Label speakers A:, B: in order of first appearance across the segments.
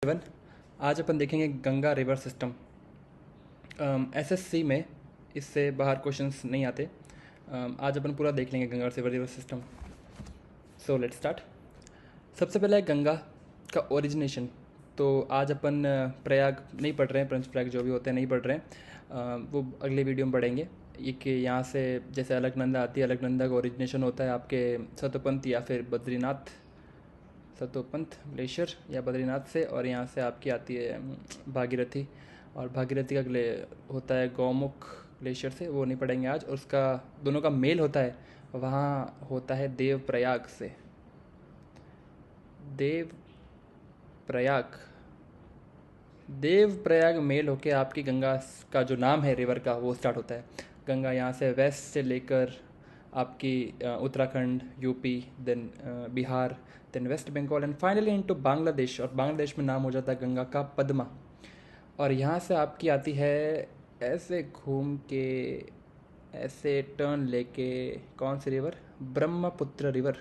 A: Everyone. आज अपन देखेंगे Ganga river system. SSC में इससे बाहर क्वेश्चंस नहीं आते। आज अपन पूरा देख लेंगे Ganga river system. So let's start. सबसे पहले है गंगा का ओरिजिनेशन। तो आज अपन प्रयाग नहीं पढ़ रहे हैं, पंचप्रयाग जो भी होते हैं नहीं पढ़ रहे हैं। वो अगले वीडियो में पढ़ेंगे। ये कि यहाँ से जैसे अलकनंदा आती है, अलकनंदा का ओरिजिनेशन होता है आपके सतोपंथ या फिर बद्रीनाथ, सतोपंथ ग्लेशियर या बद्रीनाथ से, और यहाँ से आपकी आती है भागीरथी, और भागीरथी का होता है गौमुख ग्लेशियर से, वो नहीं पढ़ेंगे आज। और उसका दोनों का मेल होता है, वहाँ होता है देवप्रयाग से। देवप्रयाग मेल होके आपकी गंगा का जो नाम है रिवर का वो स्टार्ट होता है। गंगा यहाँ से वेस्ट से लेकर आपकी Uttarakhand, UP, then Bihar, then West Bengal and finally into Bangladesh. और बांग्लादेश में नाम हो जाता है गंगा का पद्मा। और यहाँ से आपकी आती है ऐसे घूम के, ऐसे टर्न लेके, कौन सी river? Brahmaputra river.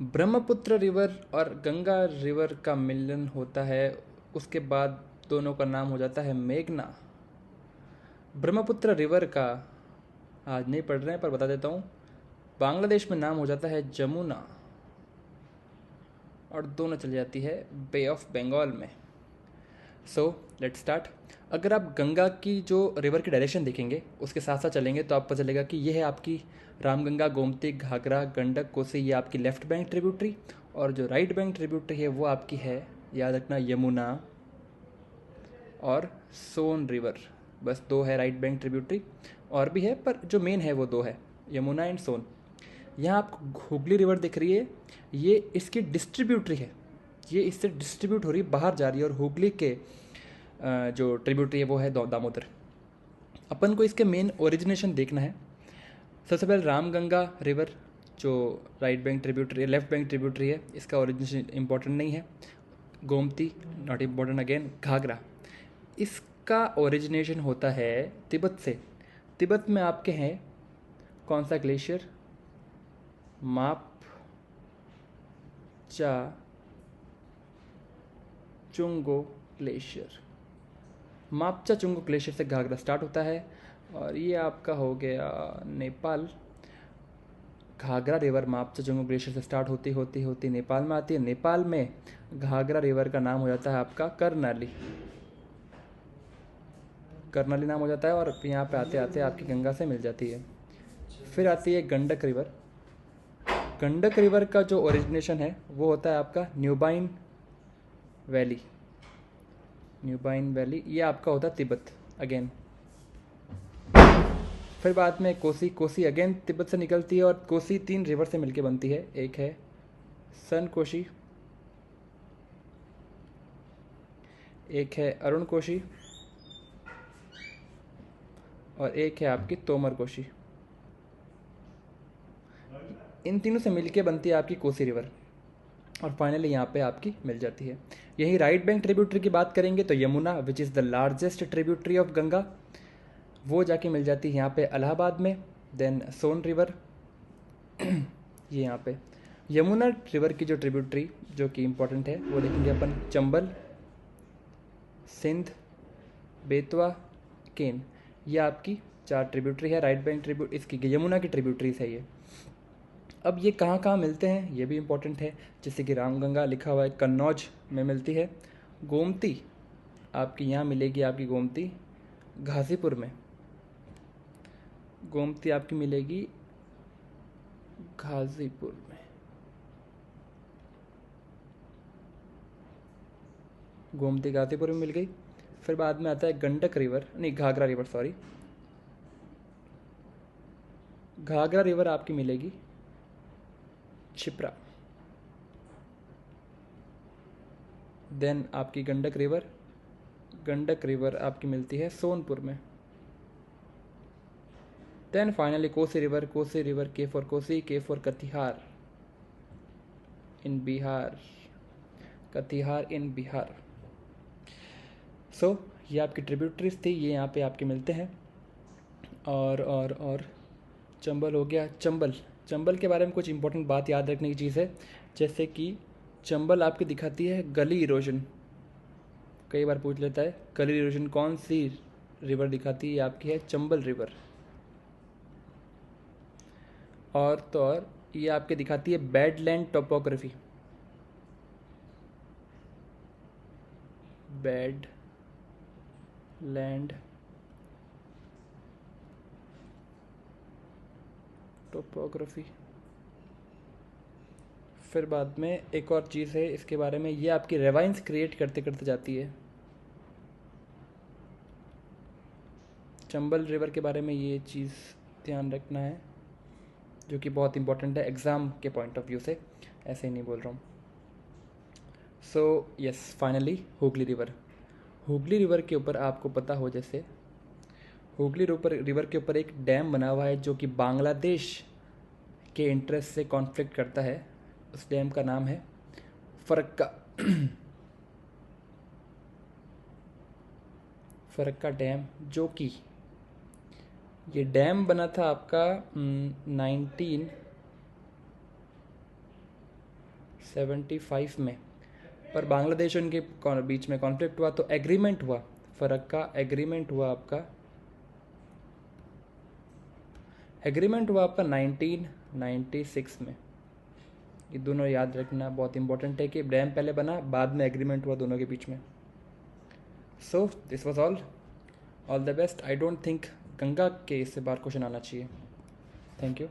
A: Brahmaputra river और गंगा रिवर का मिलन होता है, उसके बाद दोनों का नाम हो जाता है मेघना। ब्रह्मपुत्र रिवर का आज नहीं पढ़ रहे हैं पर बता देता हूँ, बांग्लादेश में नाम हो जाता है जमुना, और दोनों चली जाती है बे ऑफ बंगाल में। So let's start. अगर आप गंगा की जो रिवर की डायरेक्शन देखेंगे, उसके साथ साथ चलेंगे तो आपको चलेगा कि यह है आपकी रामगंगा, गोमती, घाघरा, गंडक, कोसी, ये आपकी लेफ्ट बैंक ट्रिब्यूटरी, और जो राइट बैंक ट्रिब्यूटरी है वो आपकी है, याद रखना, यमुना और सोन रिवर। बस दो है राइट बैंक ट्रिब्यूटरी, और भी है पर जो मेन है वो दो है, यमुना एंड सोन। यहाँ आपको हुगली रिवर दिख रही है, ये इसकी डिस्ट्रीब्यूटरी है, ये इससे डिस्ट्रीब्यूट हो रही है, बाहर जा रही है। और हुगली के जो ट्रिब्यूटरी है वो है दामोदर। अपन को इसके मेन ओरिजिनेशन देखना है। सबसे पहले रामगंगा रिवर जो right bank tributary, left bank tributary है, इसका ओरिजिनेशन इंपॉर्टेंट नहीं है। Gomti not important again. Ghaghra, इसका ओरिजिनेशन होता है तिब्बत से। तिब्बत में आपके हैं कौन सा ग्लेशियर? मापचा चुंगो ग्लेशियर। मापचा चुंगो ग्लेशियर से घाघरा स्टार्ट होता है, और ये आपका हो गया नेपाल। घाघरा रिवर मापचा चुंगो ग्लेशियर से स्टार्ट होती होती होती नेपाल में आती है। नेपाल में घाघरा रिवर का नाम हो जाता है आपका कर्नाली। कर्नाली नाम हो जाता है, और यहाँ पे आते आते आपकी गंगा से मिल जाती है। फिर आती है गंडक रिवर। गंडक रिवर का जो ओरिजिनेशन है वो होता है आपका न्यूबाइन वैली। न्यूबाइन वैली ये आपका होता है तिब्बत अगेन। फिर बाद में कोसी। कोसी अगेन तिब्बत से निकलती है, और कोसी 3 रिवर से मिलके बनती है। एक है सन कोशी, एक है अरुण कोशी, और एक है आपकी तोमर कोशी। इन तीनों से मिलके बनती है आपकी कोसी रिवर, और फाइनली यहाँ पे आपकी मिल जाती है। यही राइट बैंक ट्रिब्यूटरी की बात करेंगे तो Yamuna which is the largest tributary of Ganga, वो जाके मिल जाती है यहाँ पे इलाहाबाद में। देन सोन रिवर ये यहाँ पे। यमुना रिवर की जो ट्रिब्यूटरी जो कि इम्पोर्टेंट है वो देखेंगे अपन, चंबल, सिंध, बेतवा, केन, ये आपकी 4 ट्रिब्यूटरी है। राइट बैंक ट्रिब्यूट इसकी यमुना की ट्रिब्यूटरीज है ये। अब ये कहाँ कहाँ मिलते हैं ये भी इम्पोर्टेंट है, जैसे कि रामगंगा लिखा हुआ है कन्नौज में मिलती है। गोमती आपकी यहाँ मिलेगी, आपकी गोमती घासीपुर में। गोमती आपकी मिलेगी गाजीपुर में। गोमती गाजीपुर में मिल गई। फिर बाद में आता है गंडक रिवर, नहीं Ghaghra river, sorry. Ghaghra river आपकी मिलेगी छिप्रा। देन आपकी गंडक रिवर आपकी मिलती है सोनपुर में। देन फाइनली कोसी रिवर के फॉर कोसी, के फॉर कटिहार इन बिहार, कटिहार इन बिहार। सो ये आपकी ट्रिब्यूटरीज थी, ये यहाँ पे आपके मिलते हैं। और चंबल हो गया। चंबल के बारे में कुछ इंपॉर्टेंट बात याद रखने की चीज़ है, जैसे कि चंबल आपकी दिखाती है गली इरोजन, कई बार पूछ लेता है गली इरोजन कौन सी रिवर दिखाती है, आपकी है चंबल रिवर। और तो और ये आपके दिखाती है badland topography, bad land topography. फिर बाद में एक और चीज़ है इसके बारे में, ये आपकी रेवाइंस क्रिएट करते करते जाती है। चंबल रिवर के बारे में ये चीज़ ध्यान रखना है, जो कि बहुत इंपॉर्टेंट है एग्ज़ाम के पॉइंट ऑफ व्यू से, ऐसे ही नहीं बोल रहा हूँ। So yes, finally Hooghly river. Hooghly river के ऊपर आपको पता हो, जैसे हुगली रिवर के ऊपर एक डैम बना हुआ है जो कि बांग्लादेश के इंटरेस्ट से कॉन्फ्लिक्ट करता है। उस डैम का नाम है फरक्का फरक्का डैम, जो कि ये डैम बना था आपका 1975 में, पर बांग्लादेश और इनके बीच में कॉन्फ्लिक्ट हुआ तो एग्रीमेंट हुआ, फरक्का एग्रीमेंट हुआ आपका 1996 में। ये दोनों याद रखना बहुत इंपॉर्टेंट है कि डैम पहले बना, बाद में एग्रीमेंट हुआ दोनों के बीच में। So this was all the best. I don't think Ganga के इससे बार क्वेश्चन आना चाहिए। Thank you.